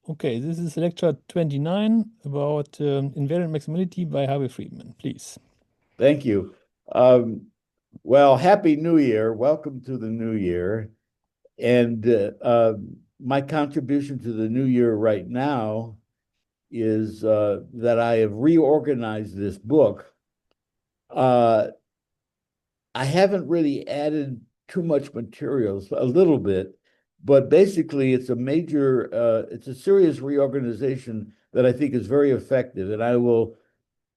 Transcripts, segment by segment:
Okay, this is lecture 29 about invariant maximality by Harvey Friedman, please. Thank you. Um, well, Happy New Year. Welcome to the new year. And my contribution to the new year right now is that I have reorganized this book. Uh, I haven't really added too much materials, a little bit, but basically it's a serious reorganization that I think is very effective. And I will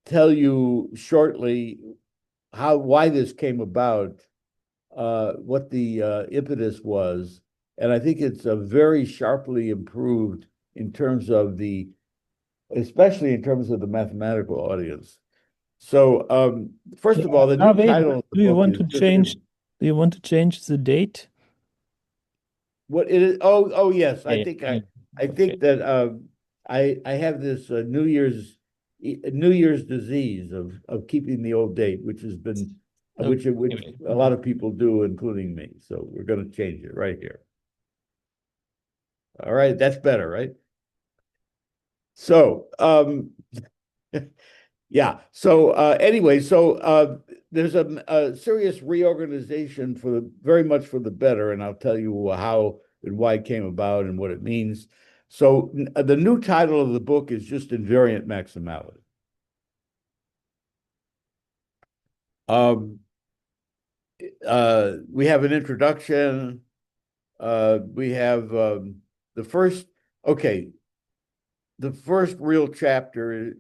tell you shortly why this came about, what the impetus was, and I think it's a very sharply improved in terms of especially in terms of the mathematical audience. So, first of all, the new Harvey, title of the do you book want is to just change? Do you want to change the date? what it is. Oh yes, Yeah, yeah. I Okay. think that I have this New Year's disease of keeping the old date, which has been which Okay. a lot of people do, including me. So we're going to change it right here. All right, that's better, right? So yeah. So anyway, there's a serious reorganization very much for the better, and I'll tell you how and why it came about and what it means. So the new title of the book is just Invariant Maximality. Um, we have an introduction. We have the first, okay, the first real chapter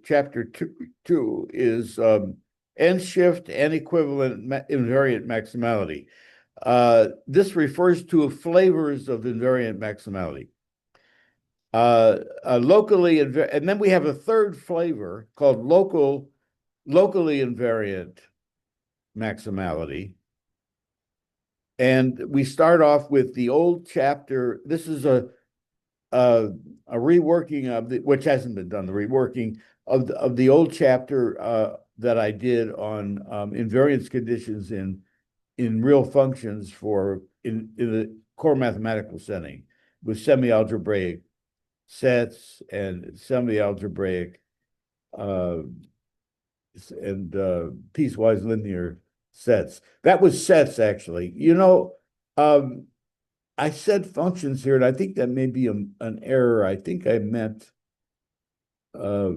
two is N shift and equivalent invariant maximality. This refers to flavors of invariant maximality. Locally, and then we have a third flavor called locally invariant maximality. And we start off with the old chapter. This is a reworking of which hasn't been done, the reworking of the old chapter that I did on invariance conditions in real functions in the core mathematical setting with semi-algebraic sets and semi-algebraic uh, and piecewise linear sets. That was sets, actually. I said functions here, and I think that may be an error. I think I meant uh,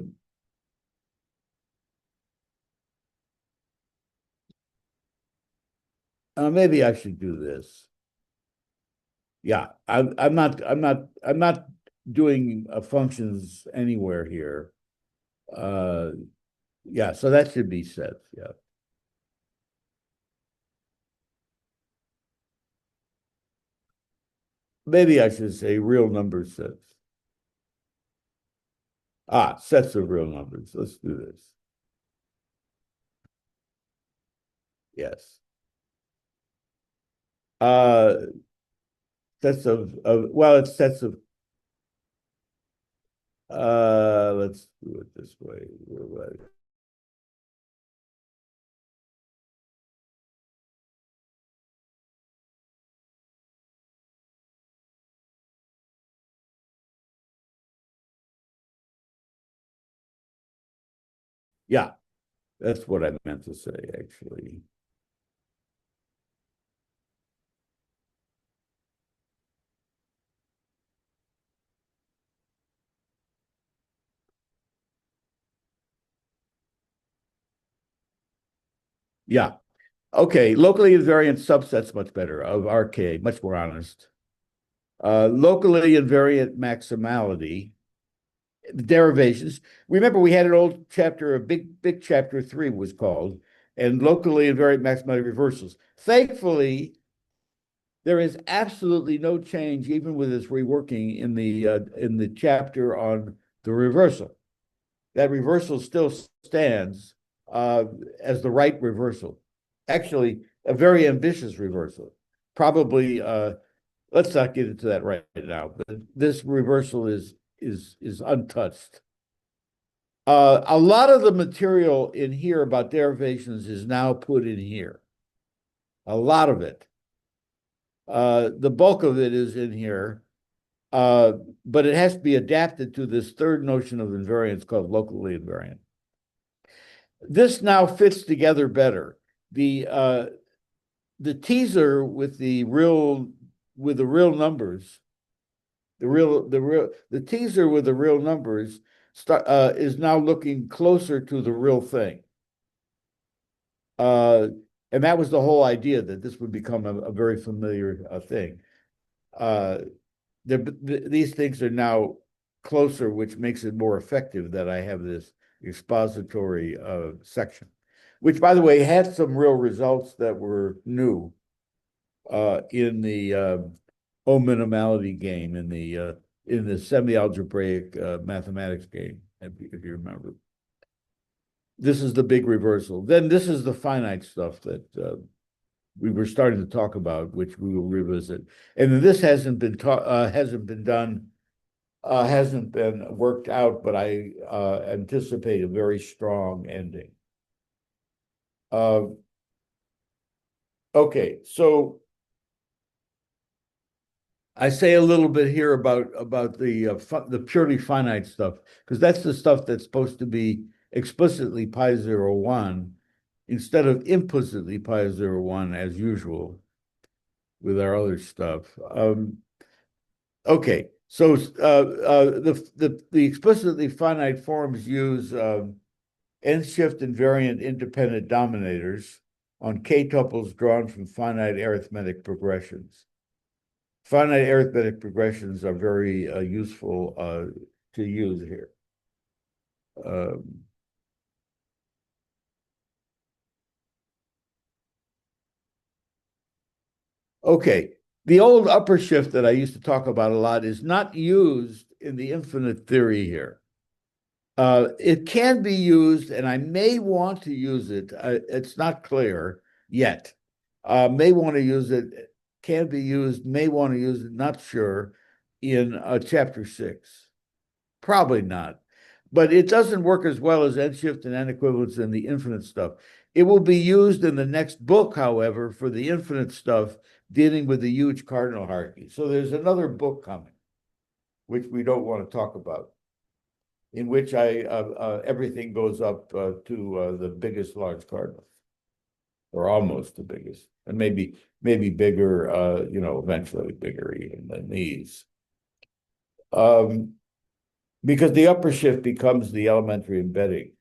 maybe I should do this. Yeah, I'm not doing functions anywhere here. Uh, yeah, so that should be sets. Yeah, maybe I should say real number sets. Sets of real numbers. Let's do this. Yes. Uh, Sets of well, it's sets of let's do it this way. Yeah, that's what I meant to say, actually. Yeah. Okay. Locally invariant subsets much better of RK, much more honest. Locally invariant maximality, derivations. Remember, we had an old chapter, a big chapter 3 was called, and locally invariant maximality reversals. Thankfully, there is absolutely no change, even with this reworking in the chapter on the reversal. That reversal still stands as the right reversal. Actually, a very ambitious reversal. Probably, let's not get into that right now. But this reversal is untouched. A lot of the material in here about derivations is now put in here. A lot of it. The bulk of it is in here. Uh, but it has to be adapted to this third notion of invariance called locally invariant. This now fits together better. The teaser with the real numbers, the teaser with the real numbers is now looking closer to the real thing. And that was the whole idea, that this would become a very familiar thing. These things are now closer, which makes it more effective that I have this expository section, which, by the way, had some real results that were new in the O minimality game, in the semi-algebraic mathematics game, if you remember. This is the big reversal. Then this is the finite stuff that we were starting to talk about, which we will revisit. And this hasn't been worked out, but I anticipate a very strong ending. Okay, so I say a little bit here about the purely finite stuff, because that's the stuff that's supposed to be explicitly pi 0, 1 instead of implicitly pi 0, 1 as usual with our other stuff. Okay, so the explicitly finite forms use n-shift invariant independent dominators on k-tuples drawn from finite arithmetic progressions. Finite arithmetic progressions are very useful to use here. Okay, the old upper shift that I used to talk about a lot is not used in the infinite theory here. It can be used, and I may want to use it. It's not clear yet. May want to use it, can be used, may want to use it, not sure, in chapter 6. Probably not. But it doesn't work as well as n-shift and n-equivalence and the infinite stuff. It will be used in the next book, however, for the infinite stuff, dealing with the huge cardinal hierarchy. So there's another book coming, which we don't want to talk about, in which everything goes up to the biggest large cardinal, or almost the biggest, and maybe bigger, eventually bigger even than these. Because the upper shift becomes the elementary embedding.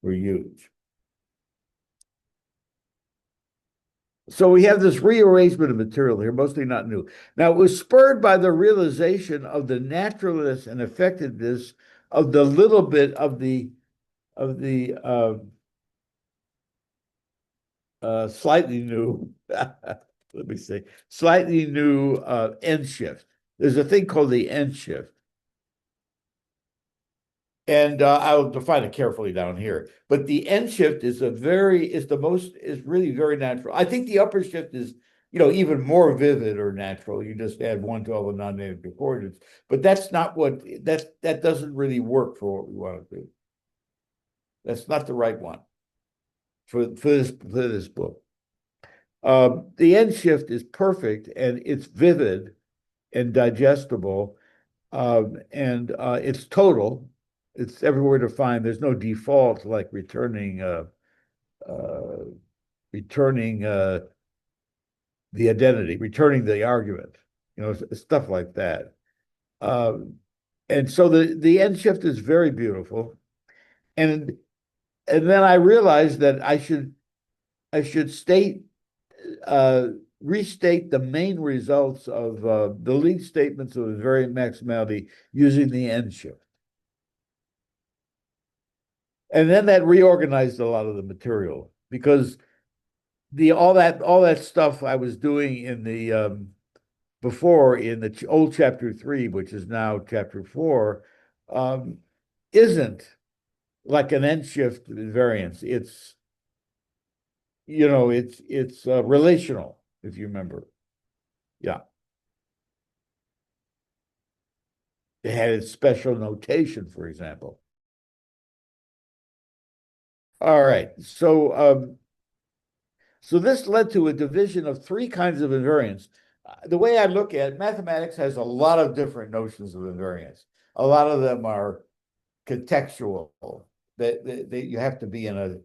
We're huge. So we have this rearrangement of material here, mostly not new. Now, it was spurred by the realization of the naturalness and effectiveness of the little bit of the slightly new, let me say, slightly new end shift. There's a thing called the end shift. And I'll define it carefully down here. But the end shift is really very natural. I think the upper shift is, even more vivid or natural. You just add 1 to all the non-negative coordinates. But that's not that doesn't really work for what we want to do. That's not the right one for this book. The end shift is perfect, and it's vivid and digestible, and it's total. It's everywhere defined. There's no default like returning the identity, returning the argument, stuff like that. And so the end shift is very beautiful, and then I realized that I should restate the main results of the lead statements of invariant maximality using the end shift. And then that reorganized a lot of the material, because all that stuff I was doing in the before in the old chapter 3, which is now chapter 4, isn't like an end shift invariance. It's it's relational, if you remember. Yeah. It had its special notation, for example. All right. So this led to a division of 3 kinds of invariance. the way I look at it, mathematics has a lot of different notions of invariance. A lot of them are contextual. That you have to be in a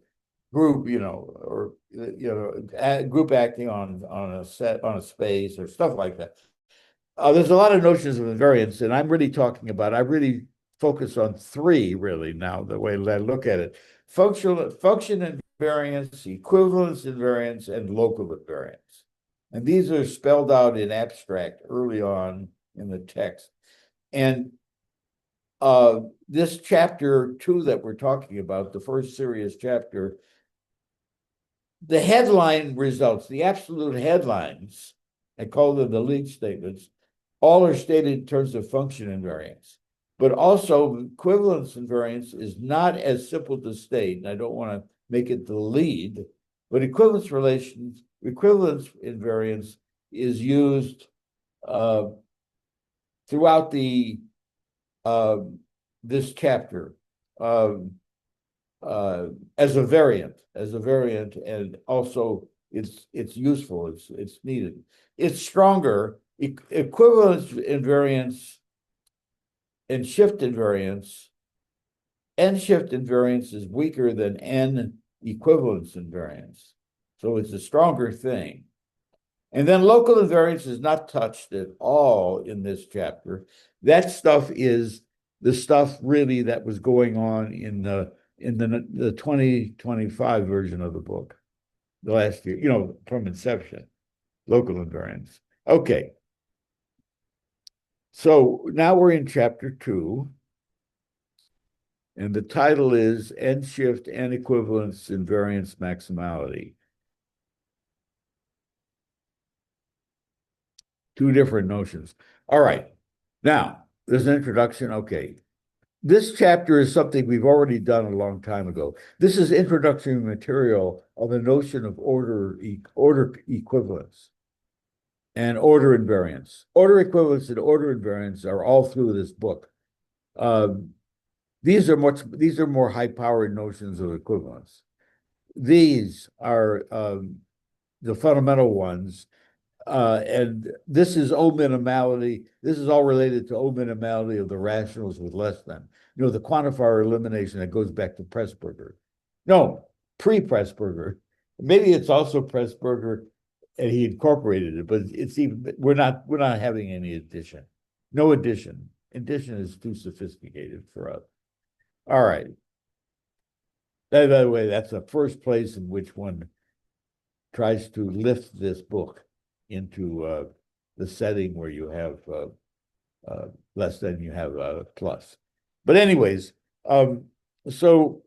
group, or group acting on a set, on a space, or stuff like that. There's a lot of notions of invariance, and I really focus on three really now, the way I look at it. Function invariance, equivalence invariance, and local invariance. And these are spelled out in abstract early on in the text. And this chapter 2 that we're talking about, the first serious chapter, the headline results, the absolute headlines, I call them the lead statements, all are stated in terms of function invariance. But also equivalence invariance is not as simple to state, and I don't want to make it the lead, but equivalence invariance is used throughout this chapter as a variant, and also it's useful, it's needed. It's stronger. Equivalence invariance and shift invariance. N shift invariance is weaker than N equivalence invariance. So it's a stronger thing. And then local invariance is not touched at all in this chapter. That stuff is the stuff really that was going on in the 2025 version of the book, the last year, from inception, local invariance. Okay. So now we're in chapter 2, and the title is N shift, N equivalence, invariance, maximality. Two different notions. All right. Now, there's an introduction. Okay. This chapter is something we've already done a long time ago. This is introductory material on the notion of order equivalence and order invariance. Order equivalence and order invariance are all through this book. These are more high-powered notions of equivalence. These are the fundamental ones. And this is O minimality. This is all related to O minimality of the rationals with less than. The quantifier elimination that goes back to Pressburger. No, pre-Pressburger. Maybe it's also Pressburger and he incorporated it, but we're not having any addition. No addition. Addition is too sophisticated for us. All right. By the way, that's the first place in which one tries to lift this book into the setting where you have less than, you have plus. But anyways, so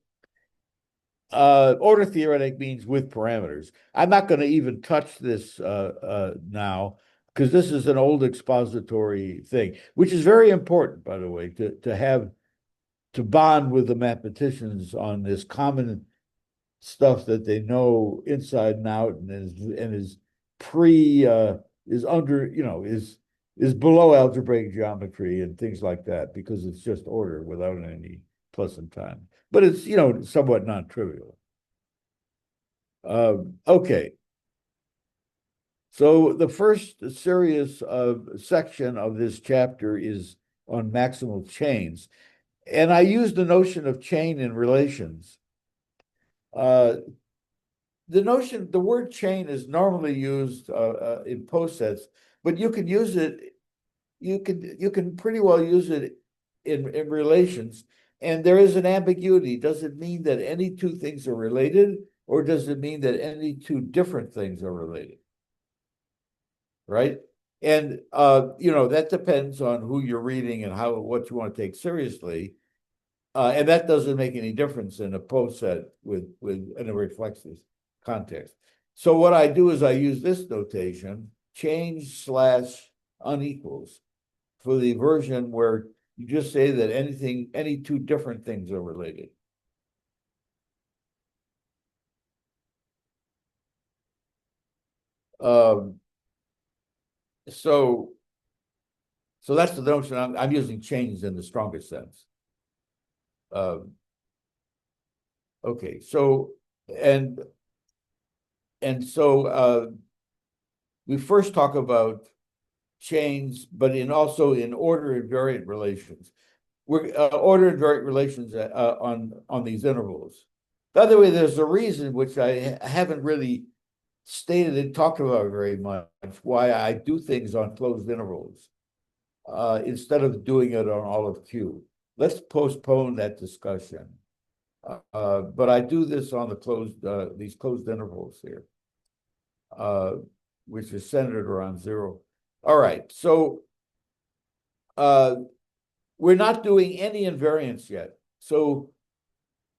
order theoretic means with parameters. I'm not going to even touch this now, because this is an old expository thing, which is very important, by the way, to bond with the mathematicians on this common stuff that they know inside and out, and is below algebraic geometry and things like that, because it's just order without any plus and time. But it's somewhat non-trivial. Okay. So the first serious section of this chapter is on maximal chains. And I use the notion of chain in relations. The word chain is normally used in posets, but you can use it, you can pretty well use it in relations. And there is an ambiguity. Does it mean that any two things are related, or does it mean that any two different things are related? Right? And that depends on who you're reading and what you want to take seriously. And that doesn't make any difference in a poset in a reflexive context. So what I do is I use this notation, change/unequals, for the version where you just say that any two different things are related. So that's the notion. I'm using chains in the strongest sense. Okay, so we first talk about chains, but also in order invariant relations. We're order invariant relations on these intervals. By the way, there's a reason which I haven't really stated and talked about very much, why I do things on closed intervals instead of doing it on all of Q. Let's postpone that discussion. But I do this on these closed intervals here, which is centered around zero. All right, so we're not doing any invariance yet. So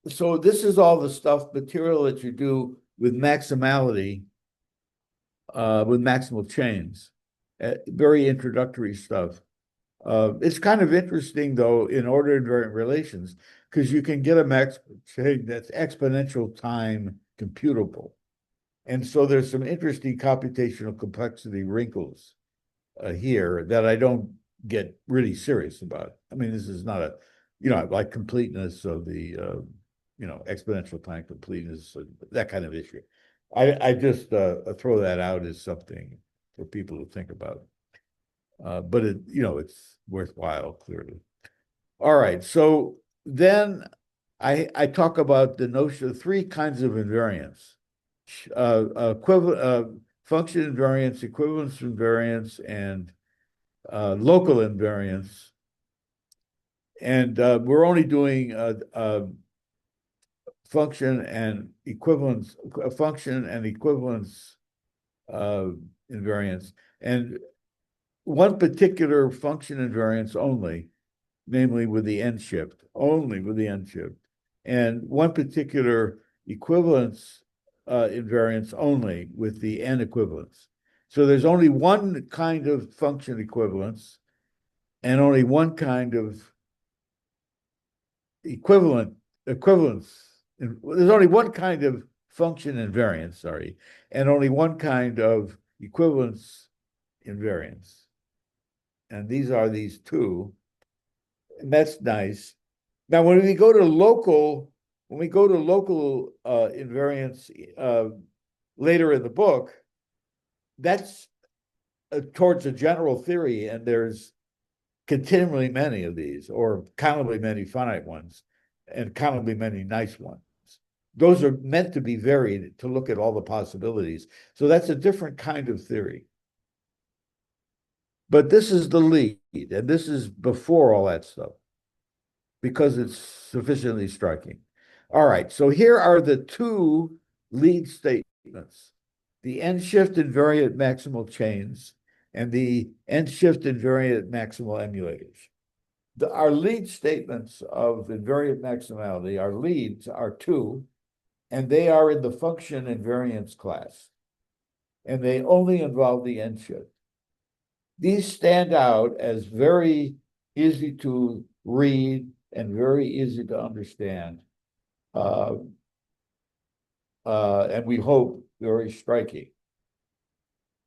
this is all the material that you do with maximality, with maximal chains, very introductory stuff. It's kind of interesting, though, in order invariant relations, because you can get a maximal chain that's exponential time computable. And so there's some interesting computational complexity wrinkles here that I don't get really serious about. I mean, this is not a, like completeness of the, exponential time completeness, that kind of issue. I just throw that out as something for people to think about. But it's worthwhile, clearly. All right, so then I talk about the notion of three kinds of invariance: function invariance, equivalence invariance, and local invariance. And we're only doing function and equivalence invariance, and one particular function invariance only, namely with the end shift, only with the end shift, and one particular equivalence invariance only with the n equivalence. So there's only one kind of function equivalence and only one kind of equivalence. There's only one kind of function invariance, sorry, and only one kind of equivalence invariance. And these are these two, and that's nice. Now, when we go to local invariance later in the book, that's towards a general theory, and there's continually many of these, or countably many finite ones, and countably many nice ones. Those are meant to be varied to look at all the possibilities. So that's a different kind of theory. But this is the lead, and this is before all that stuff, because it's sufficiently striking. All right, so here are the two lead statements: the end-shift invariant maximal chains and the end-shift invariant maximal emulators. Our lead statements of invariant maximality, our leads are two, and they are in the function invariance class, and they only involve the end-shift. These stand out as very easy to read and very easy to understand, and we hope very striking.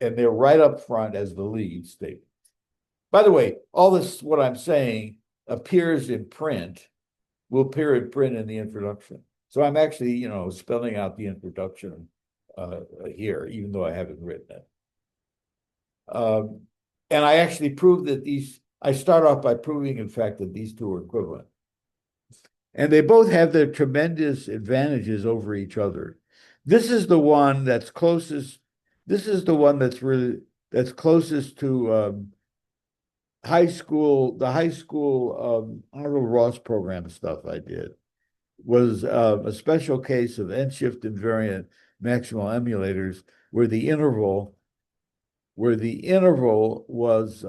And they're right up front as the lead statement. By the way, all this, what I'm saying, appears in print, will appear in print in the introduction. So I'm actually, spelling out the introduction here, even though I haven't written it. And I actually prove that I start off by proving, in fact, that these two are equivalent. And they both have their tremendous advantages over each other. This is the one that's closest. This is the one that's closest to the high school Arnold Ross program stuff I did was a special case of end-shift invariant maximal emulators where the interval was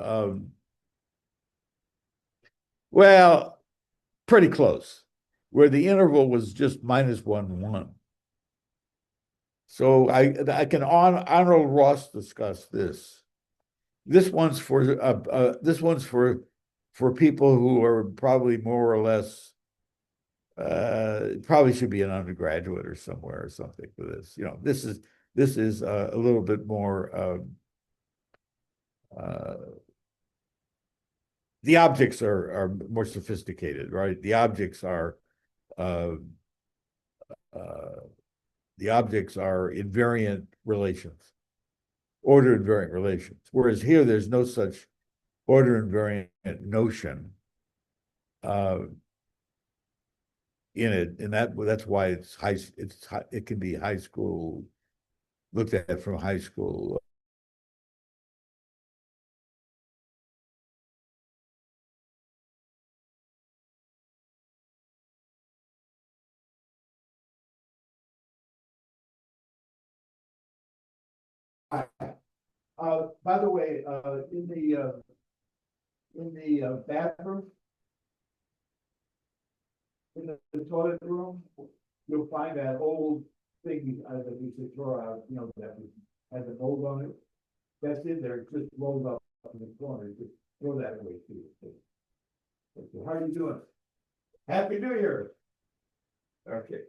well, pretty close, where the interval was just -1, 1. So I can Arnold Ross discuss this. This one's for people who are probably more or less probably should be an undergraduate or somewhere or something for this. This is a little bit more. The objects are more sophisticated, right? The objects are invariant relations. order invariant relations. Whereas here, there's no such order invariant notion in it, and that's why it can be high school, looked at from high school. By the way, in the bathroom, in the toilet room, you'll find that old thing that we should throw out, that has a mold on it. That's in there, just rolled up in the corner. Just throw that away too. Okay. How are you doing? Happy New Year. Okay.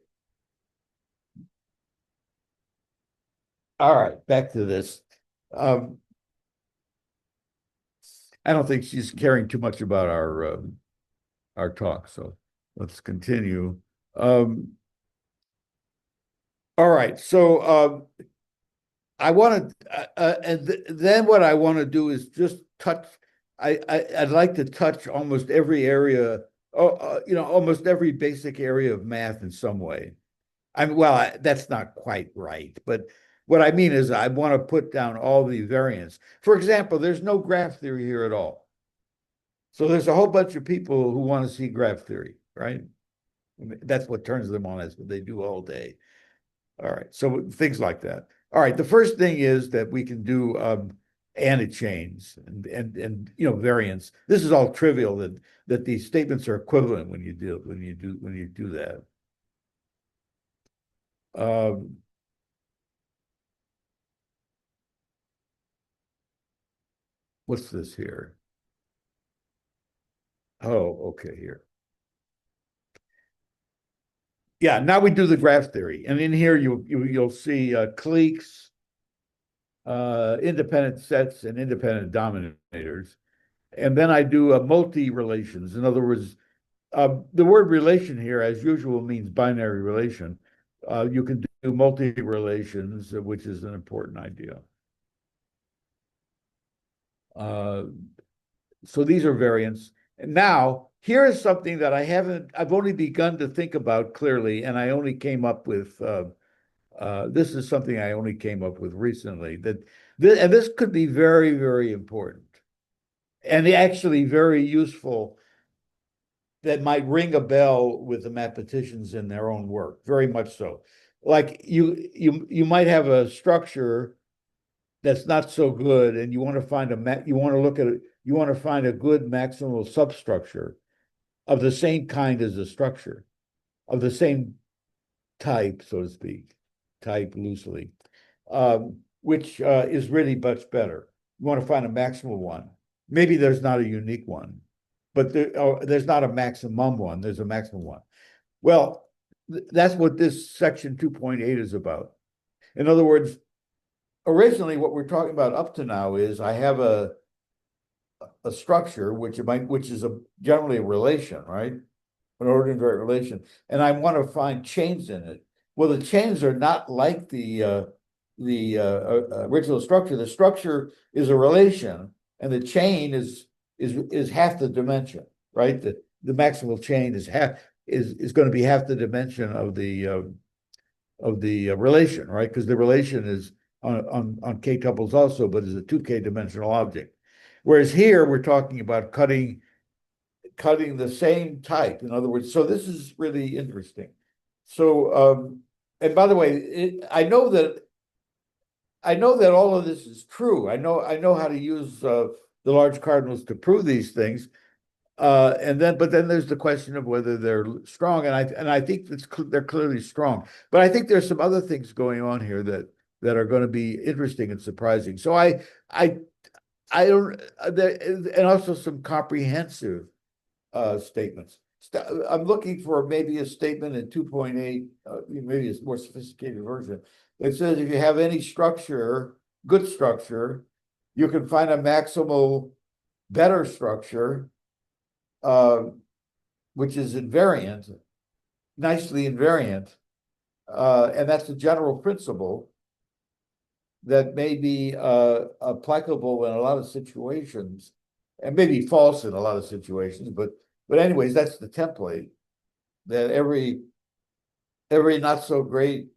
All right, back to this. I don't think she's caring too much about our talk, so let's continue. All right, so I want to, then what I want to do is just touch. I'd like to touch almost every area, almost every basic area of math in some way. That's not quite right, but what I mean is I want to put down all the variants. For example, there's no graph theory here at all. So there's a whole bunch of people who want to see graph theory, right? I mean, that's what turns them on. That's what they do all day. All right, so things like that. All right, the first thing is that we can do antichains and variance. This is all trivial that these statements are equivalent when you do that. What's this here? Oh, okay, here. Yeah, now we do the graph theory, and in here you'll see cliques, independent sets, and independent dominators, and then I do multi-relations. In other words, the word relation here, as usual, means binary relation. You can do multi-relations, which is an important idea. So these are variants. And now, here is something that I've only begun to think about clearly, and I only came up with, this is something I only came up with recently, and this could be very, very important and actually very useful, that might ring a bell with the mathematicians in their own work, very much so. Like you might have a structure that's not so good, and you want to find you want to look at it, you want to find a good maximal substructure of the same kind as the structure, of the same type, so to speak, type loosely, which is really much better. You want to find a maximal one. Maybe there's not a unique one, but there's not a maximum one, there's a maximum one. Well, that's what this section 2.8 is about. In other words, originally what we're talking about up to now is I have a structure which is generally a relation, right? An ordinary relation, and I want to find chains in it. Well, the chains are not like the original structure. The structure is a relation, and the chain is half the dimension, right? The maximal chain is going to be half the dimension of the relation, right? Because the relation is on K tuples also, but is a 2K dimensional object. Whereas here we're talking about cutting the same type. In other words, so this is really interesting. So, and by the way, I know that all of this is true. I know how to use the large cardinals to prove these things. But then there's the question of whether they're strong, and I think they're clearly strong. But I think there's some other things going on here that are going to be interesting and surprising. So I don't, and also some comprehensive statements. I'm looking for maybe a statement in 2.8, maybe a more sophisticated version, that says if you have any structure, good structure, you can find a maximal better structure, which is invariant, nicely invariant, and that's the general principle. that may be applicable in a lot of situations, and maybe false in a lot of situations. But anyways, that's the template that every not so great,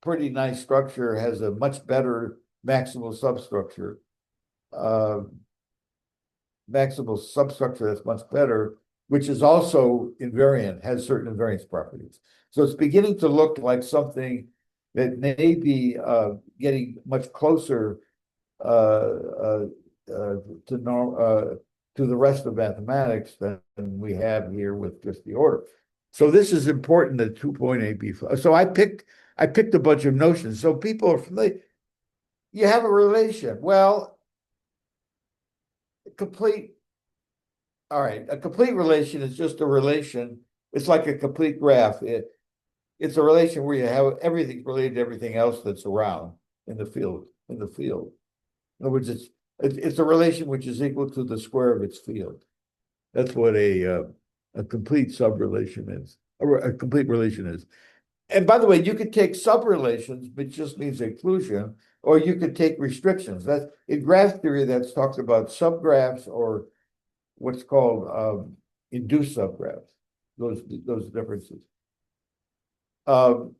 pretty nice structure has a much better maximal substructure. Maximal substructure that's much better, which is also invariant, has certain invariance properties. So it's beginning to look like something that may be getting much closer to the rest of mathematics than we have here with just the order. So this is important, the 2-point AB flow. So I picked a bunch of notions. So people are familiar. You have a relation. Well, all right, a complete relation is just a relation. It's like a complete graph. It's a relation where you have everything related to everything else that's around in the field. In other words, it's a relation which is equal to the square of its field. That's what a complete subrelation is. A complete relation is. And by the way, you could take subrelations, which just means inclusion, or you could take restrictions. That's in graph theory. That's talked about subgraphs or what's called induced subgraphs. Those differences. A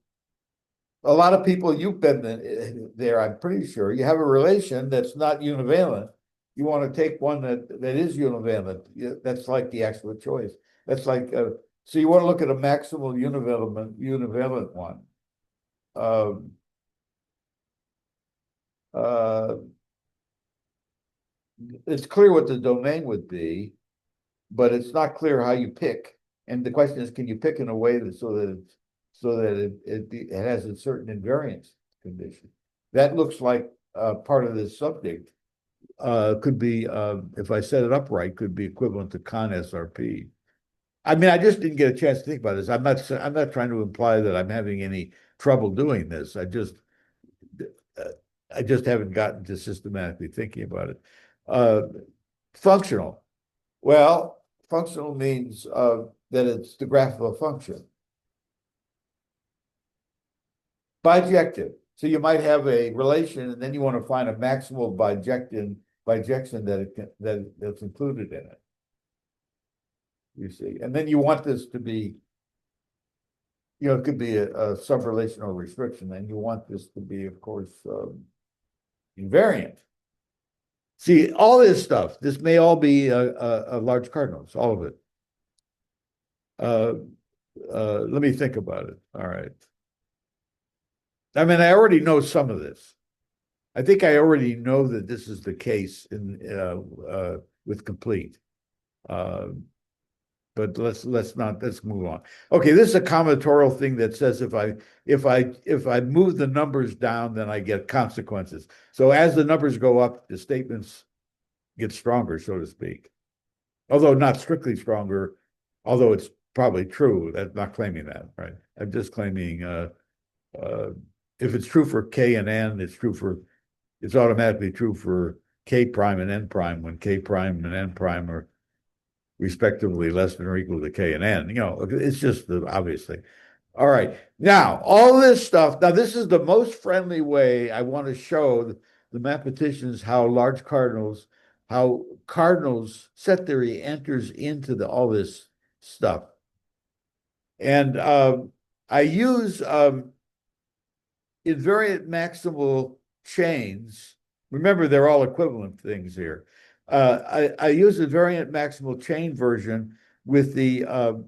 lot of people, you've been there, I'm pretty sure. You have a relation that's not univalent. You want to take one that is univalent. That's like the actual choice. That's like so you want to look at a maximal univalent one. It's clear what the domain would be, but it's not clear how you pick. And the question is, can you pick in a way so that it has a certain invariance condition? That looks like part of this subject. Could be, if I set it up right, could be equivalent to con SRP. I mean, I just didn't get a chance to think about this. I'm not trying to imply that I'm having any trouble doing this. I just haven't gotten to systematically thinking about it. Functional. Well, functional means that it's the graph of a function. Bijective. So you might have a relation, and then you want to find a maximal bijection that's included in it. You see, and then you want this to be, it could be a subrelation or restriction, and you want this to be, of course, invariant. See, all this stuff, this may all be a large cardinals, all of it. Let me think about it. All right. I mean, I already know some of this. I think I already know that this is the case with complete. But let's move on. Okay, this is a combinatorial thing that says if I move the numbers down, then I get consequences. So as the numbers go up, the statements get stronger, so to speak. Although not strictly stronger, although it's probably true. I'm not claiming that, right? I'm just claiming if it's true for K and N, it's automatically true for K prime and N prime when K prime and N prime are respectively less than or equal to K and N. It's just the obvious thing. All right. Now, all this stuff, now this is the most friendly way I want to show the mathematicians how cardinals set theory enters into all this stuff. And I use invariant maximal chains. Remember, they're all equivalent things here. I use a variant maximal chain version with a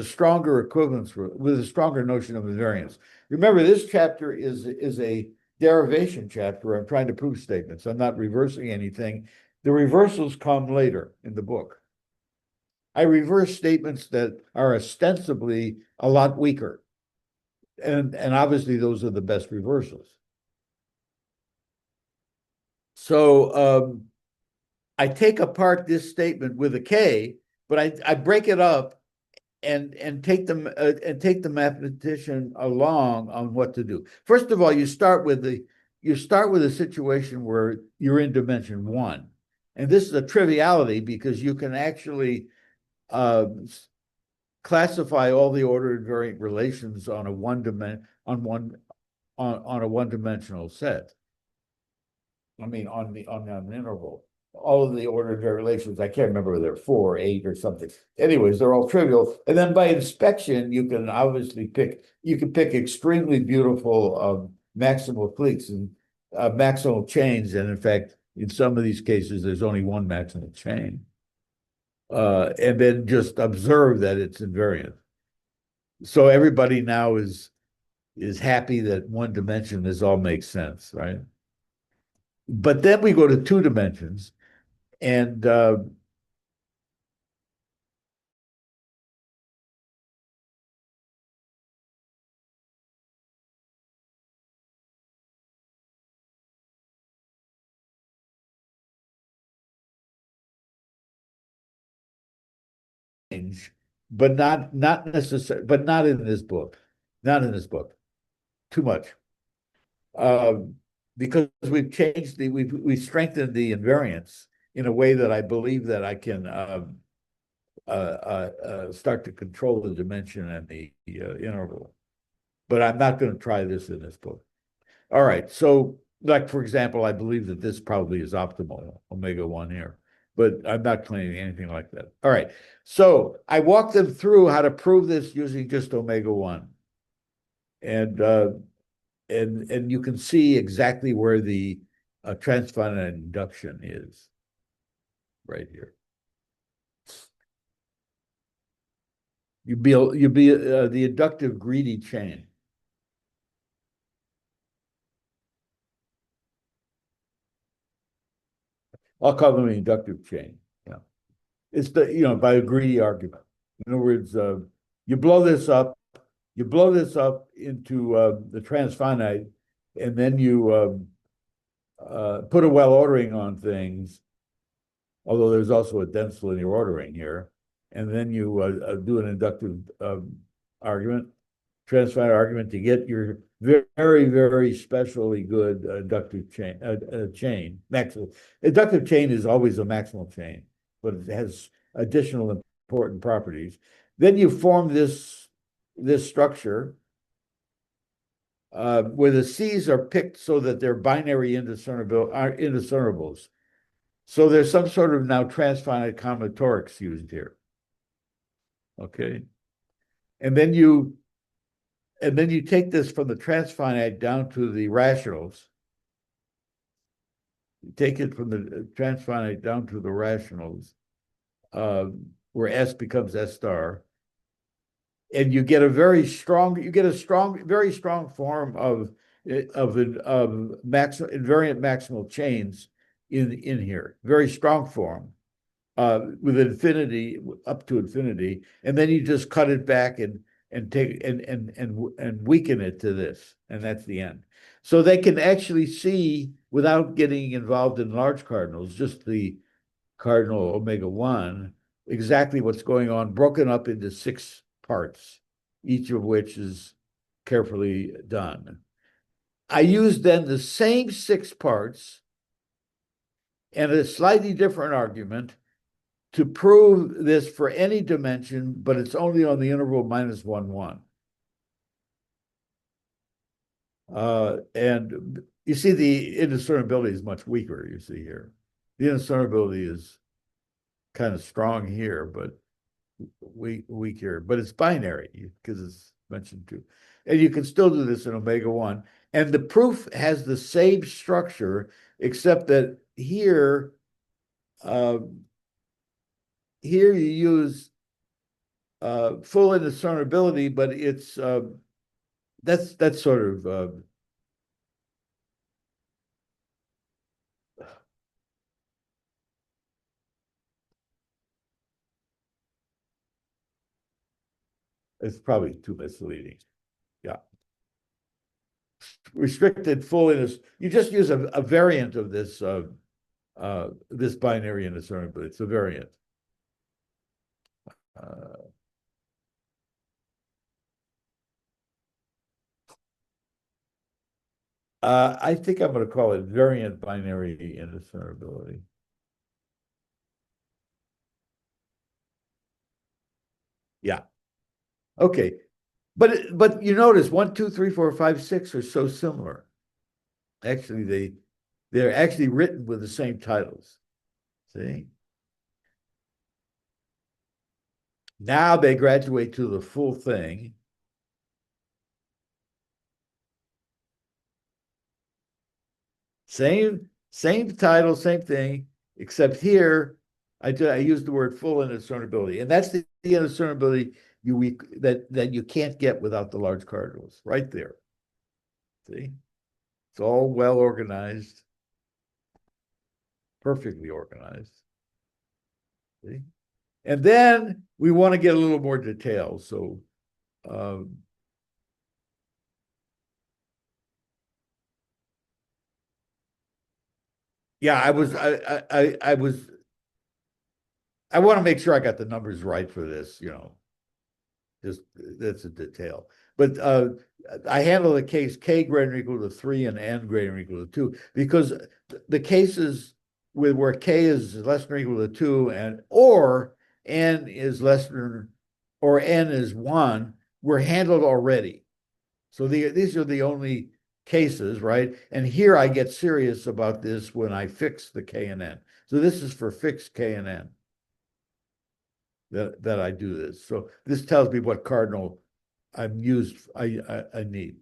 stronger equivalence, with a stronger notion of invariance. Remember, this chapter is a derivation chapter. I'm trying to prove statements. I'm not reversing anything. The reversals come later in the book. I reverse statements that are ostensibly a lot weaker. And obviously those are the best reversals. So I take apart this statement with a K, but I break it up and take the mathematician along on what to do. First of all, you start with a situation where you're in dimension 1. And this is a triviality because you can actually classify all the ordered invariant relations on on a one-dimensional set. I mean, on an interval. All of the ordered relations, I can't remember whether they're 4 or 8 or something. Anyways, they're all trivial. And then by inspection, you can obviously pick extremely beautiful maximal cliques and maximal chains. And in fact, in some of these cases, there's only one maximal chain. And then just observe that it's invariant. So everybody now is happy that one dimension, this all makes sense, right? But then we go to 2 dimensions, and but not necessarily, but not in this book, not in this book, too much, because we've strengthened the invariance in a way that I believe that I can start to control the dimension and the interval. But I'm not going to try this in this book. All right, so like for example, I believe that this probably is optimal, omega 1 here, but I'm not claiming anything like that. All right, so I walked them through how to prove this using just omega 1. And you can see exactly where the transfinite induction is right here. You'd be the inductive greedy chain. I'll call them an inductive chain. Yeah, it's by a greedy argument. In other words, you blow this up into the transfinite, and then you put a well ordering on things, although there's also a dense linear ordering here, and then you do an inductive argument, transfinite argument to get your very, very specially good inductive chain. Inductive chain is always a maximal chain, but it has additional important properties. Then you form this structure where the C's are picked so that they're binary indiscernibles. So there's some sort of now transfinite combinatorics used here. Okay. And then you take this from the transfinite down to the rationals. You take it from the transfinite down to the rationals, where S becomes S star. And you get very strong form of invariant maximal chains in here. Very strong form. With infinity up to infinity, and then you just cut it back and take and weaken it to this, and that's the end. So they can actually see without getting involved in large cardinals, just the cardinal omega 1, exactly what's going on, broken up into 6 parts, each of which is carefully done. I use then the same 6 parts and a slightly different argument to prove this for any dimension, but it's only on the interval -1, 1. And you see the indiscernibility is much weaker, you see here. The indiscernibility is kind of strong here, but weak here. But it's binary because it's mentioned too. And you can still do this in omega 1. And the proof has the same structure, except that here you use full indiscernibility, but it's that's sort of it's probably too misleading. Yeah, restricted full indiscernibility. You just use a variant of this this binary indiscernibility. It's a variant. I think I'm going to call it variant binary indiscernibility. Yeah. Okay. But you notice 1, 2, 3, 4, 5, 6 are so similar. Actually, they're actually written with the same titles. See? Now they graduate to the full thing. Same title, same thing, except here I use the word full indiscernibility, and that's the indiscernibility that you can't get without the large cardinals, right there. See, it's all well organized, perfectly organized. See, and then we want to get a little more detail. So, um, yeah, I want to make sure I got the numbers right for this. Just that's a detail. But I handle the case k greater than or equal to 3 and n greater than or equal to 2 because the cases with where k is less than or equal to 2 and or n is less than or n is 1 were handled already. So these are the only cases, right? And here I get serious about this when I fix the k and n. So this is for fixed k and n that I do this. So this tells me what cardinal I need.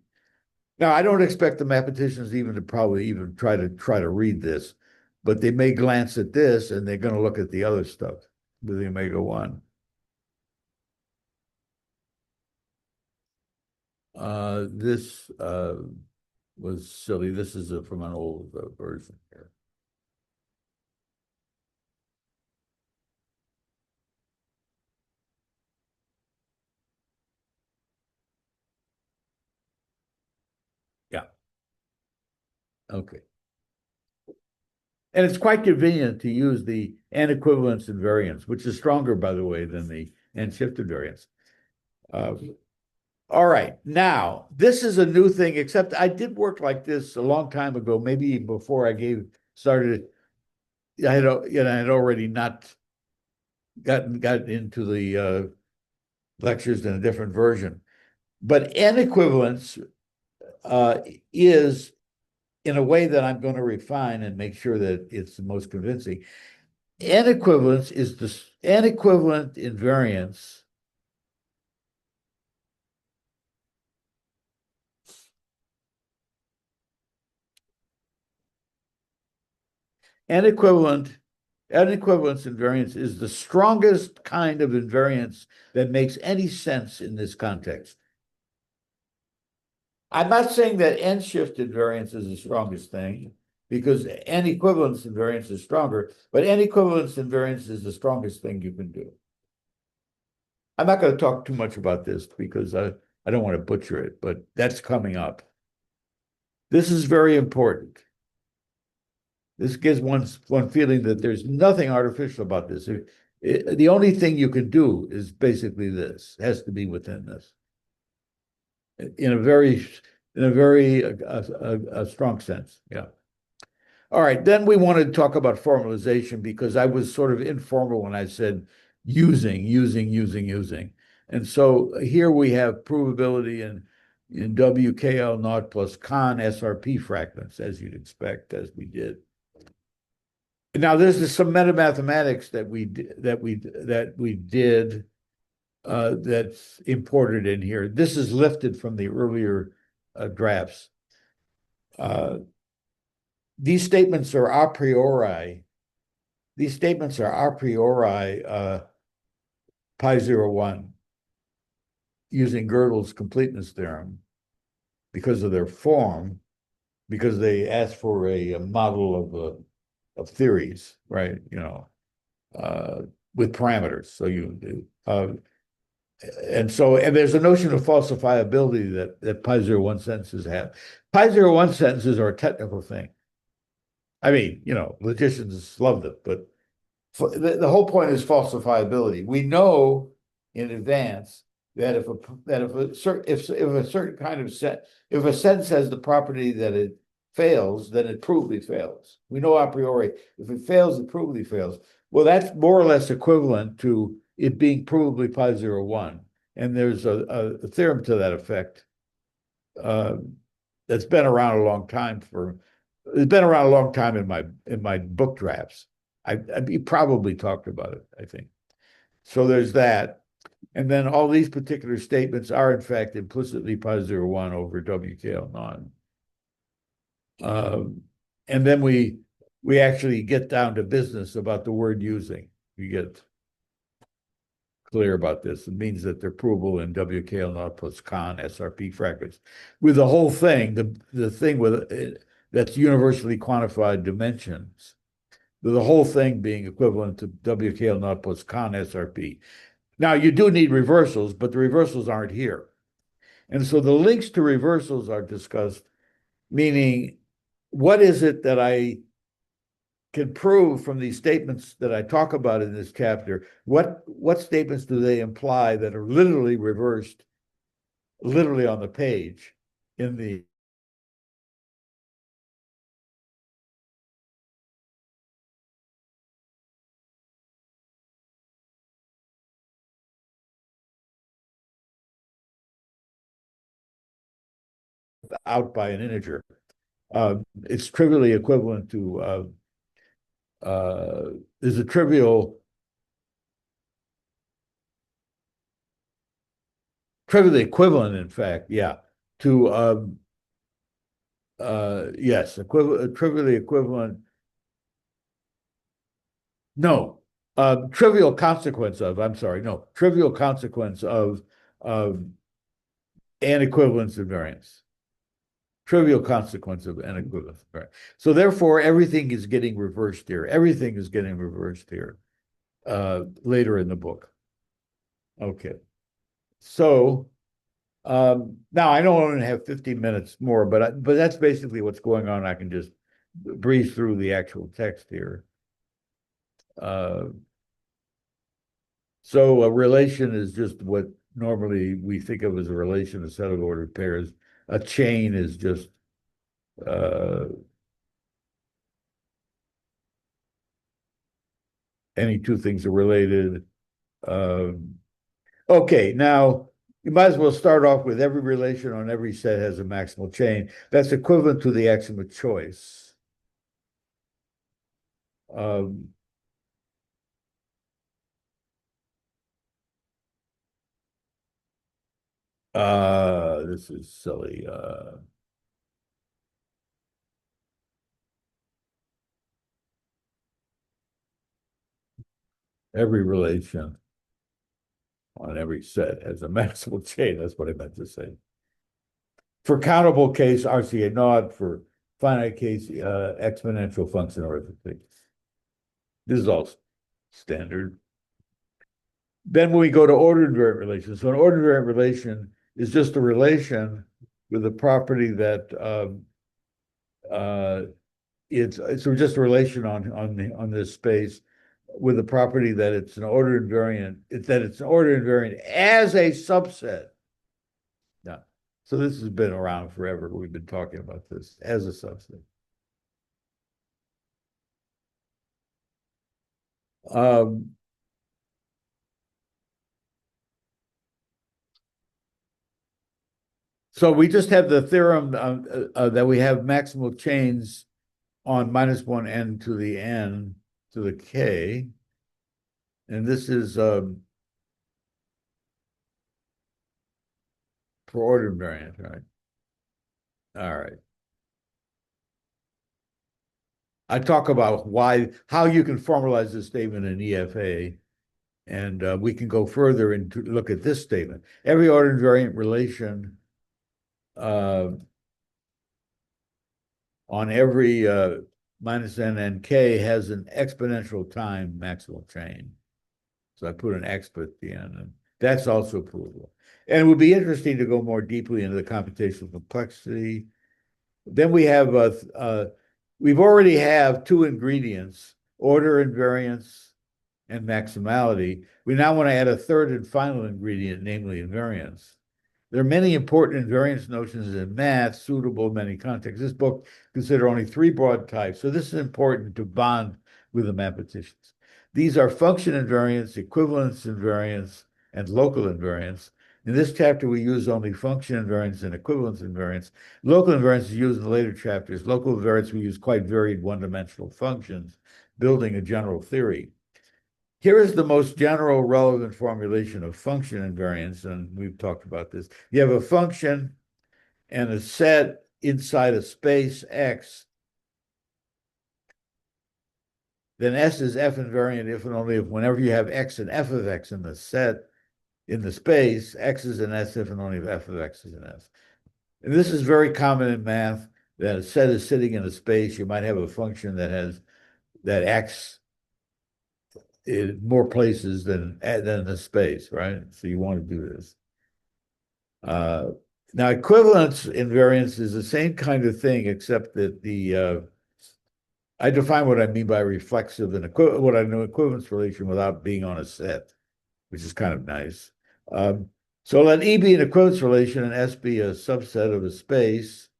Now I don't expect the mathematicians even to probably even try to read this, but they may glance at this and they're going to look at the other stuff with the omega one. This was silly. This is from an old version here. Yeah. Okay. And it's quite convenient to use the n equivalence invariance, which is stronger, by the way, than the n shift invariance. All right. Now, this is a new thing, except I did work like this a long time ago, maybe before I started. I had already not gotten into the lectures in a different version. But n equivalence is in a way that I'm going to refine and make sure that it's the most convincing. N equivalence is the n equivalent invariance n equivalent n equivalence invariance is the strongest kind of invariance that makes any sense in this context. I'm not saying that n shift invariance is the strongest thing because n equivalence invariance is stronger, but n equivalence invariance is the strongest thing you can do. I'm not going to talk too much about this because I don't want to butcher it, but that's coming up. This is very important. This gives one feeling that there's nothing artificial about this. The only thing you can do is basically this. It has to be within this. In a very strong sense. Yeah. All right. Then we want to talk about formalization because I was sort of informal when I said using. And so here we have provability in WKL naught plus con SRP fragments, as you'd expect, as we did. Now, there's some metamathematics that we did that's imported in here. This is lifted from the earlier drafts. These statements are a priori. These statements are a priori pi 0, 1 using Gödel's completeness theorem because of their form, because they ask for a model of theories, right? With parameters. So and there's a notion of falsifiability that pi 0, 1 sentences have. Pi 0, 1 sentences are a technical thing. I mean, logicians love them, but the whole point is falsifiability. We know in advance that if a certain kind of if a sentence has the property that it fails, then it provably fails. We know a priori if it fails, it provably fails. Well, that's more or less equivalent to it being provably pi 0, 1. And there's a theorem to that effect that's been around a long time it's been around a long time in my book drafts. I probably talked about it, I think. So there's that. And then all these particular statements are, in fact, implicitly positive 1 over WKL non. And then we actually get down to business about the word using. We get clear about this. It means that they're provable in WKL naught plus con SRP fragments. With the whole thing, the thing with it, that's universally quantified dimensions, the whole thing being equivalent to WKL naught plus con SRP. Now, you do need reversals, but the reversals aren't here. And so the links to reversals are discussed, meaning what is it that I can prove from these statements that I talk about in this chapter? What statements do they imply that are literally reversed, literally on the page in the out by an integer? It's trivially equivalent to is a trivially equivalent, in fact, yeah, to yes, trivially equivalent. No, trivial consequence of. I'm sorry, no, trivial consequence of an equivalence invariance. Trivial consequence of an equivalence invariance. So therefore, everything is getting reversed here. Everything is getting reversed here later in the book. Okay, so now I don't want to have 15 minutes more, but that's basically what's going on. I can just breeze through the actual text here. So a relation is just what normally we think of as a relation, a set of ordered pairs. A chain is just any two things are related. Okay, now you might as well start off with every relation on every set has a maximal chain. That's equivalent to the axiom of choice. This is silly. Every relation on every set has a maximal chain. That's what I meant to say. For countable case, RCA naught. For finite case, exponential function arithmetic. This is all standard. Then when we go to ordered invariant relations, so an ordered invariant relation is just a relation with a property that it's just a relation on this space with the property that it's an ordered invariant, that it's an ordered invariant as a subset. Yeah. So this has been around forever. We've been talking about this as a subset. So we just have the theorem that we have maximal chains on -1 n to the n to the k. And this is for ordered invariant, right? All right. I talk about how you can formalize this statement in EFA, and we can go further and look at this statement. Every ordered invariant relation on every -n and k has an exponential time maximal chain. So I put an exp at the end, and that's also provable. And it would be interesting to go more deeply into the computational complexity. Then we have we've already have two ingredients: order invariance and maximality. We now want to add a third and final ingredient, namely invariance. There are many important invariance notions in math suitable in many contexts. This book considers only 3 broad types, so this is important to bond with the mathematicians. These are function invariance, equivalence invariance, and local invariance. In this chapter, we use only function invariance and equivalence invariance. Local invariance is used in the later chapters. Local invariance, we use quite varied one-dimensional functions, building a general theory. Here is the most general relevant formulation of function invariance, and we've talked about this. You have a function and a set inside a space X, then S is F invariant if and only if whenever you have X and F of X in the set, in the space, X is an S if and only if F of X is an S. And this is very common in math, that a set is sitting in a space. You might have a function that has that X in more places than the space, right? So you want to do this. Now, equivalence invariance is the same kind of thing, except that I define what I mean by reflexive and what I know equivalence relation without being on a set, which is kind of nice. So let E be an equivalence relation and S be a subset of a space.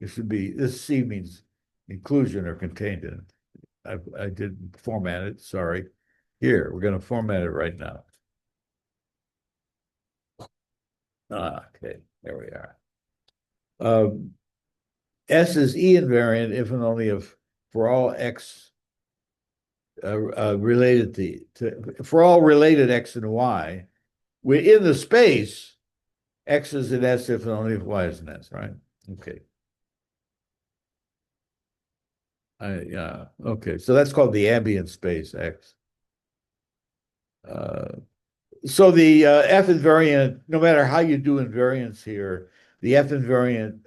It should be, this C means inclusion or contained in it. I didn't format it, sorry. Here, we're going to format it right now. Okay, there we are. S is E invariant if and only if for all X related for all related X and Y, within the space, X is an S if and only if Y is an S, right? Okay. Okay, so that's called the ambient space X. So the F invariant, no matter how you do invariance here, the F invariant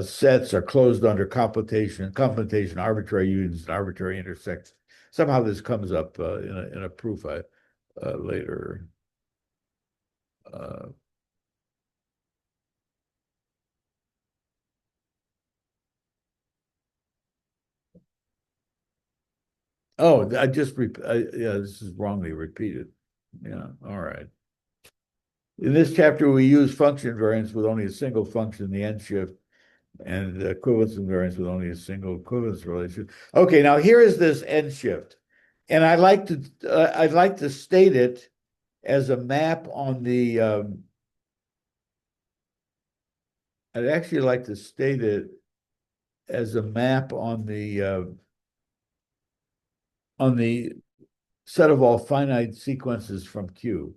sets are closed under computation, arbitrary unions, and arbitrary intersections. Somehow this comes up in a proof later. Oh, yeah, this is wrongly repeated. Yeah, all right. In this chapter, we use function invariance with only a single function, the end shift, and equivalence invariance with only a single equivalence relation. Okay, now here is this end shift, and I'd like to state it as a map on the. I'd actually like to state it as a map on the set of all finite sequences from Q.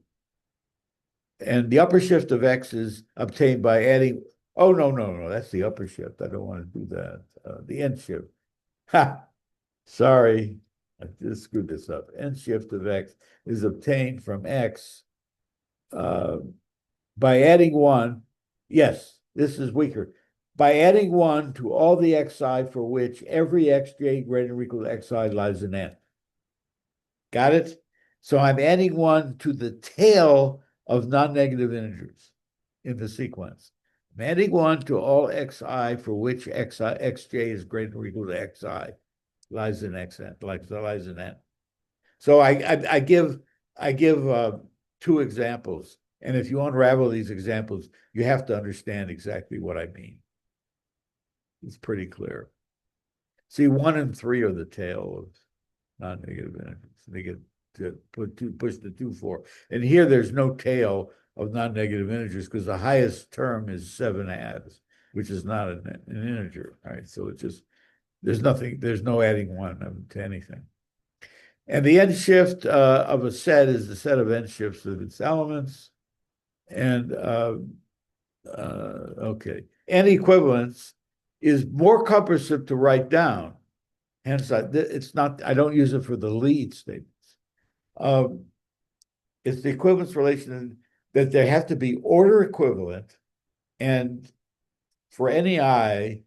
And the upper shift of X is obtained by adding, oh, no, that's the upper shift. I don't want to do that. The end shift. Ha, sorry, I just screwed this up. End shift of X is obtained from X by adding one. Yes, this is weaker. By adding one to all the Xi for which every Xj greater than or equal to Xi lies in N. Got it? So I'm adding one to the tail of non-negative integers in the sequence. I'm adding one to all Xi for which Xj is greater than or equal to Xi lies in Xn, lies in N. So I give two examples. And if you unravel these examples, you have to understand exactly what I mean. It's pretty clear. See, 1 and 3 are the tail of non-negative integers. They get to push the 2, 4. And here there's no tail of non-negative integers because the highest term is 7 halves, which is not an integer, right? So it's just, there's no adding 1 to anything. And the end shift of a set is the set of end shifts of its elements. And okay, and equivalence is more cumbersome to write down. Hence, it's not. I don't use it for the lead statements. It's the equivalence relation that they have to be order equivalent, and for any I,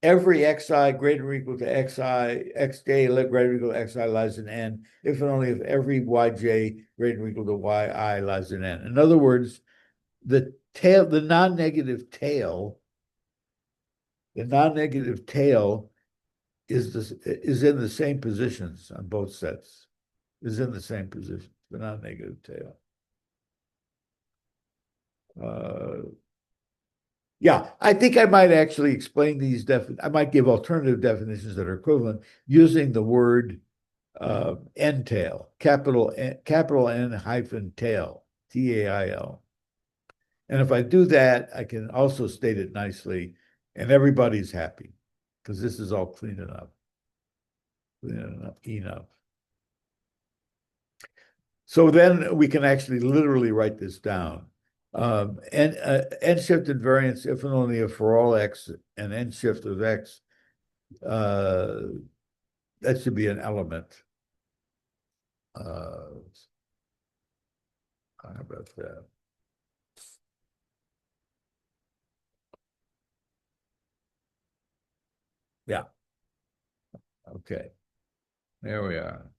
every Xi greater or equal to Xi, Xj greater or equal to Xi lies in N, if and only if every Yj greater or equal to Yi lies in N. In other words, the non-negative tail is in the same positions on both sets. Is in the same position, the non-negative tail. Yeah, I think I might actually explain these I might give alternative definitions that are equivalent using the word N tail, capital N hyphen tail, TAIL. And if I do that, I can also state it nicely, and everybody's happy because this is all clean enough, enough. So then we can actually literally write this down. N shift invariance, if and only if for all x and N shift of x, that should be an element. How about that? Yeah. Okay. There we are.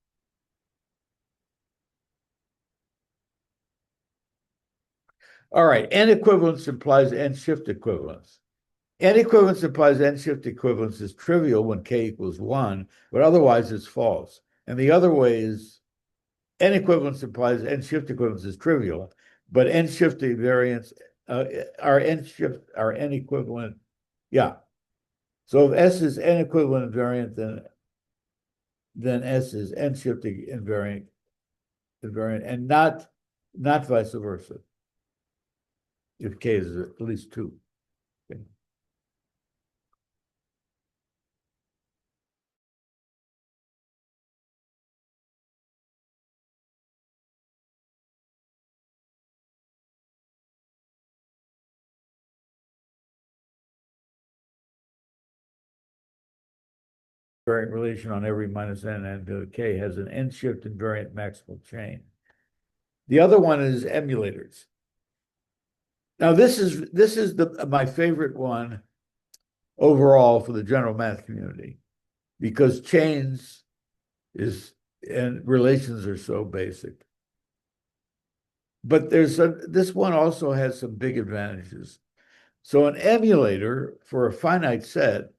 All right. N equivalence implies N shift equivalence. N equivalence implies N shift equivalence is trivial when K equals 1, but otherwise it's false. And the other way is N equivalence implies N shift equivalence is trivial, but N shift invariance are N equivalent. Yeah. So if S is N equivalent invariant, then S is N shift invariant, and not vice versa. If K is at least 2. Okay. Invariant relation on every minus N and K has an N shift invariant maximal chain. The other one is emulators. Now this is my favorite one overall for the general math community because chains and relations are so basic. But this one also has some big advantages. So an emulator for a finite set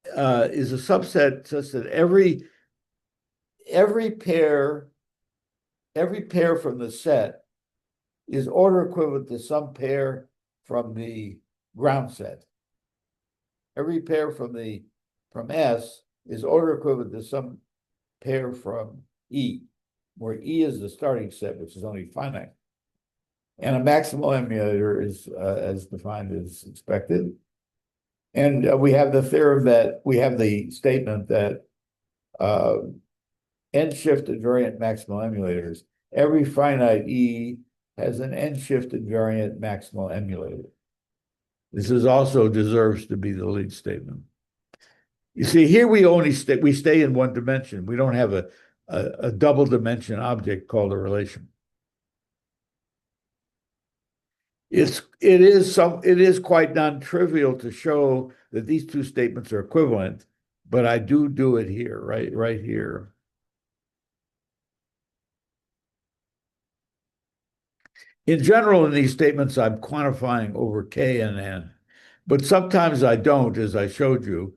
is a subset such that every pair from the set is order equivalent to some pair from the ground set. Every pair from S is order equivalent to some pair from E, where E is the starting set, which is only finite. And a maximal emulator is as defined as expected. And we have the theorem that we have the statement that N shift invariant maximal emulators, every finite E has an N shift invariant maximal emulator. This is also deserves to be the lead statement. You see, here we only stay in one dimension. We don't have a double dimension object called a relation. It is quite non-trivial to show that these two statements are equivalent, but I do it here, right here. In general, in these statements, I'm quantifying over K and N, but sometimes I don't, as I showed you.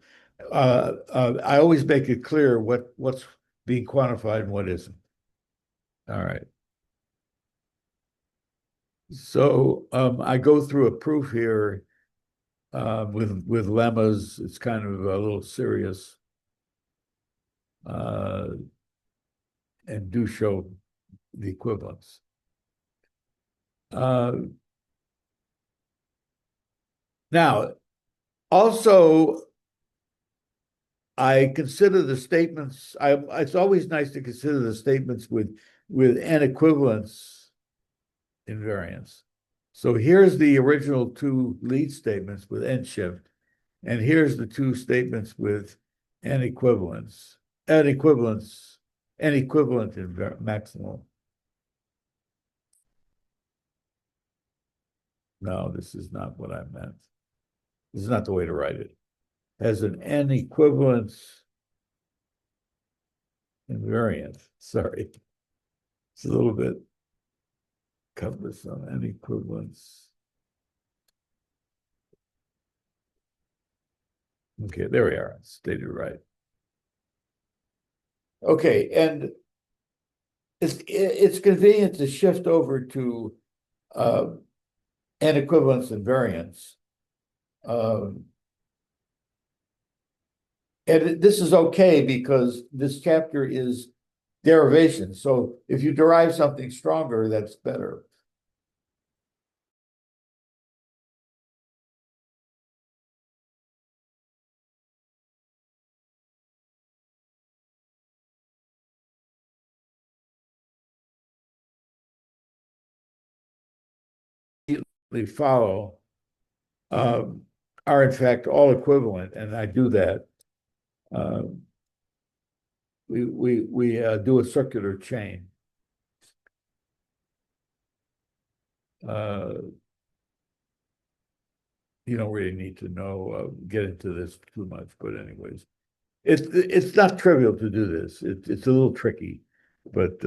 I always make it clear what's being quantified and what isn't. All right. So I go through a proof here with lemmas. It's kind of a little serious, and do show the equivalence. Now, also, I consider the statements. It's always nice to consider the statements with N equivalence invariance. So here's the original two lead statements with N shift, and here's the two statements with N equivalent maximal. No, this is not what I meant. This is not the way to write it. Has an N equivalence invariant. Sorry. It's a little bit cumbersome. N equivalence. Okay, there we are. Stated right. Okay, and it's convenient to shift over to N equivalence invariance. And this is okay because this chapter is derivation. So if you derive something stronger, that's better. They follow are in fact all equivalent, and I do that. Uh, we do a circular chain. Uh, you don't really need to know get into this too much, but anyways, it's not trivial to do this. It's a little tricky, but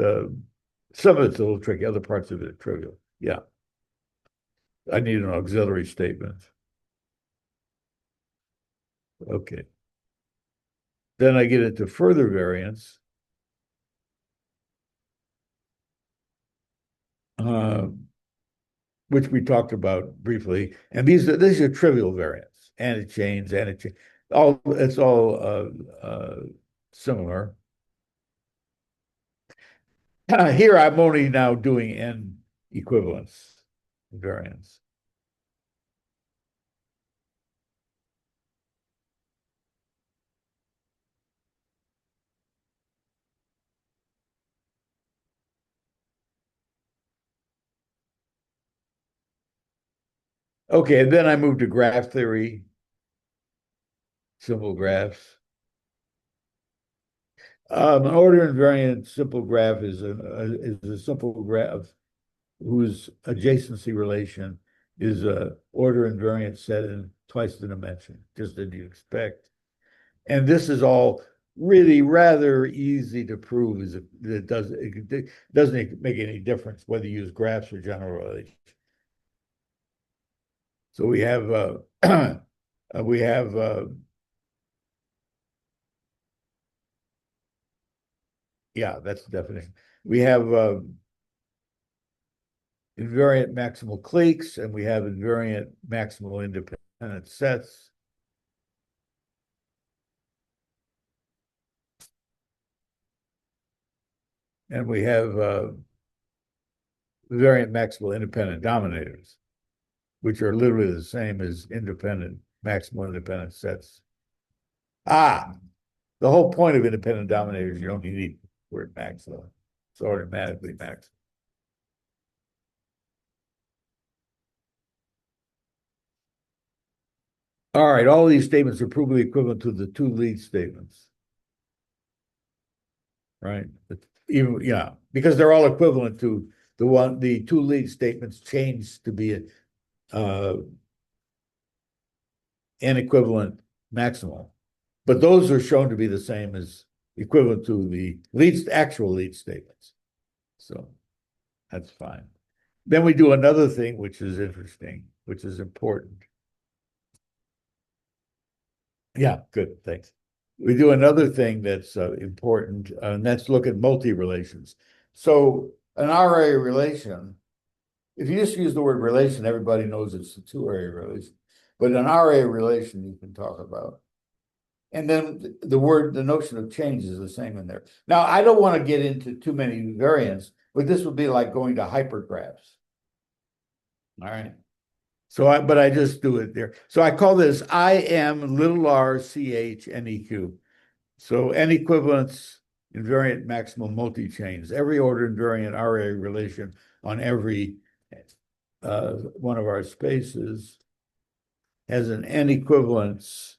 some of it's a little tricky. Other parts of it are trivial. Yeah, I need an auxiliary statement. Okay. Then I get into further variance. Uh, which we talked about briefly, and these are trivial variants, antichains, all it's all similar. Here I'm only now doing n equivalence variants. Okay, and then I moved to graph theory, simple graphs. An order invariant simple graph is a simple graph whose adjacency relation is a order invariant set in twice the dimension, just as you expect. And this is all really rather easy to prove. It doesn't make any difference whether you use graphs or general relations. So we have we have yeah, that's the definition. We have invariant maximal cliques, and we have invariant maximal independent sets. And we have invariant maximal independent dominators, which are literally the same as independent maximal independent sets. The whole point of independent dominators, you don't need the word maximal. It's automatically maximal. All right, all these statements are provably equivalent to the two lead statements, right? Even yeah, because they're all equivalent to the two lead statements changed to be uh, an equivalent maximal, but those are shown to be the same as equivalent to the actual lead statements. So that's fine. Then we do another thing which is interesting, which is important. Yeah, good, thanks. We do another thing that's important, and that's look at multi-relations. So an RA relation, if you just use the word relation, everybody knows it's a two-area relation. But an RA relation you can talk about. And then the notion of change is the same in there. Now, I don't want to get into too many variants, but this would be like going to hypergraphs. All right. But I just do it there. So I call this IM little r CH NEQ. So N equivalence invariant maximal multi-chains. Every order invariant RA relation on every one of our spaces has an N equivalence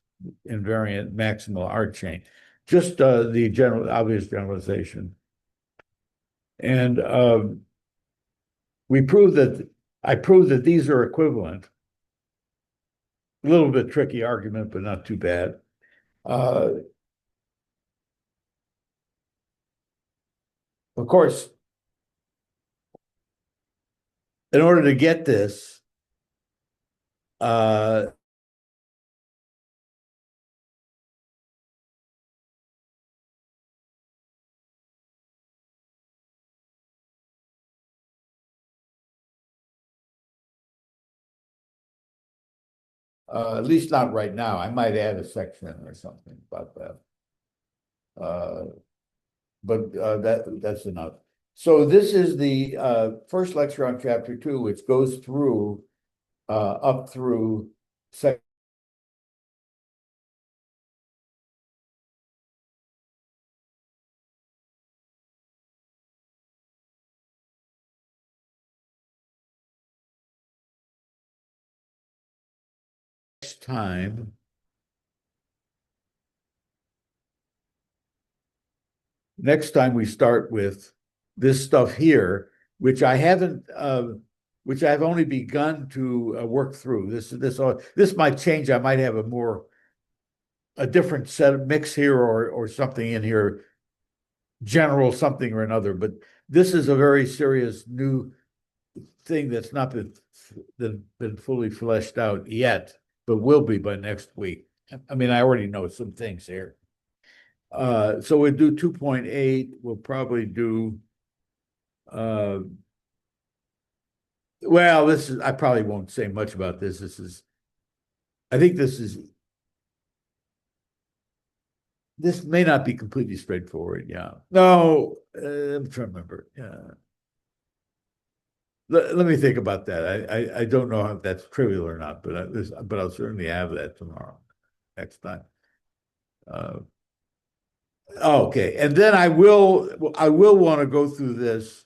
invariant maximal R chain. Just the obvious generalization. And I proved that these are equivalent. A little bit tricky argument, but not too bad. Of course, in order to get this, at least not right now. I might add a section or something about that. but that's enough. So this is the first lecture on chapter 2, which goes through up through section time. Next time we start with this stuff here, which I haven't, which I've only begun to work through. This might change. I might have a different set of mix here or something in here, general something or another. But this is a very serious new thing that's not been fully fleshed out yet, but will be by next week. I mean, I already know some things here. So we'll do 2.8. We'll probably do, well, I probably won't say much about this. I think this may not be completely straightforward. Yeah. No, I'm trying to remember. Yeah. Let me think about that. I don't know if that's trivial or not, but I'll certainly have that tomorrow, next time. Okay, and then I will want to go through this,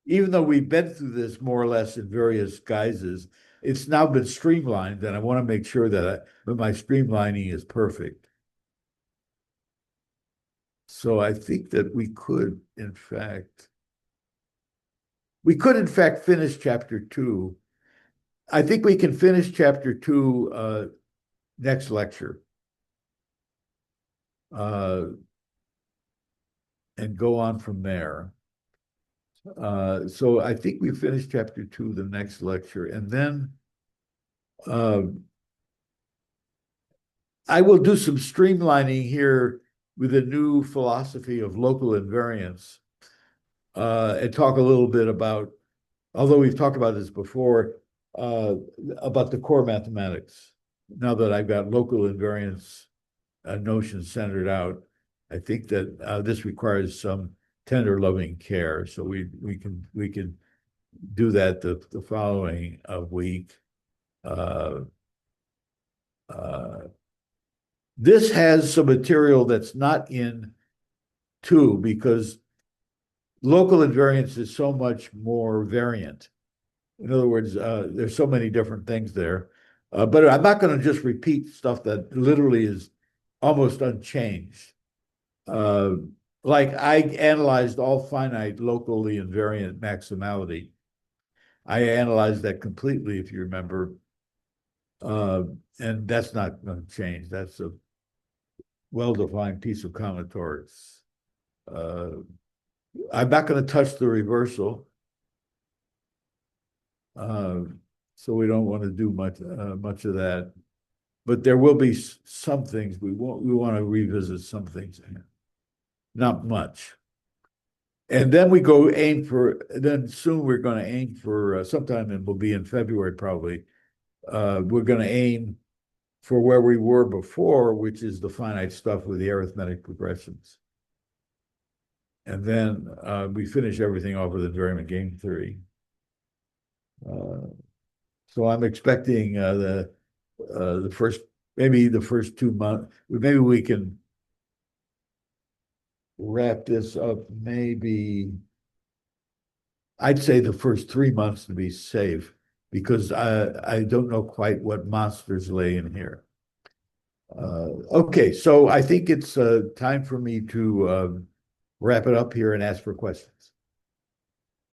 even though we've been through this more or less in various guises. It's now been streamlined, and I want to make sure that my streamlining is perfect. So I think that we could, in fact, finish chapter 2. I think we can finish chapter 2 next lecture. And go on from there. So I think we finished chapter 2 the next lecture, and then I will do some streamlining here with a new philosophy of local invariance, and talk a little bit about, although we've talked about this before, about the core mathematics. Now that I've got local invariance notions centered out, I think that this requires some tender, loving care. So we can do that the following week. This has some material that's not in 2 because local invariance is so much more variant. In other words, there's so many different things there. But I'm not going to just repeat stuff that literally is almost unchanged. Like I analyzed all finite locally invariant maximality. I analyzed that completely, if you remember. And that's not going to change. That's a well-defined piece of combinatorics. I'm not going to touch the reversal. So we don't want to do much of that. But there will be some things we want to revisit some things. Not much. And then soon we're going to aim for sometime, and will be in February probably. We're going to aim for where we were before, which is the finite stuff with the arithmetic progressions. And then we finish everything off with invariant game theory. So I'm expecting maybe the first 2 months, maybe we can wrap this up, maybe I'd say the first 3 months to be safe, because I don't know quite what monsters lay in here. Okay, so I think it's time for me to wrap it up here and ask for questions.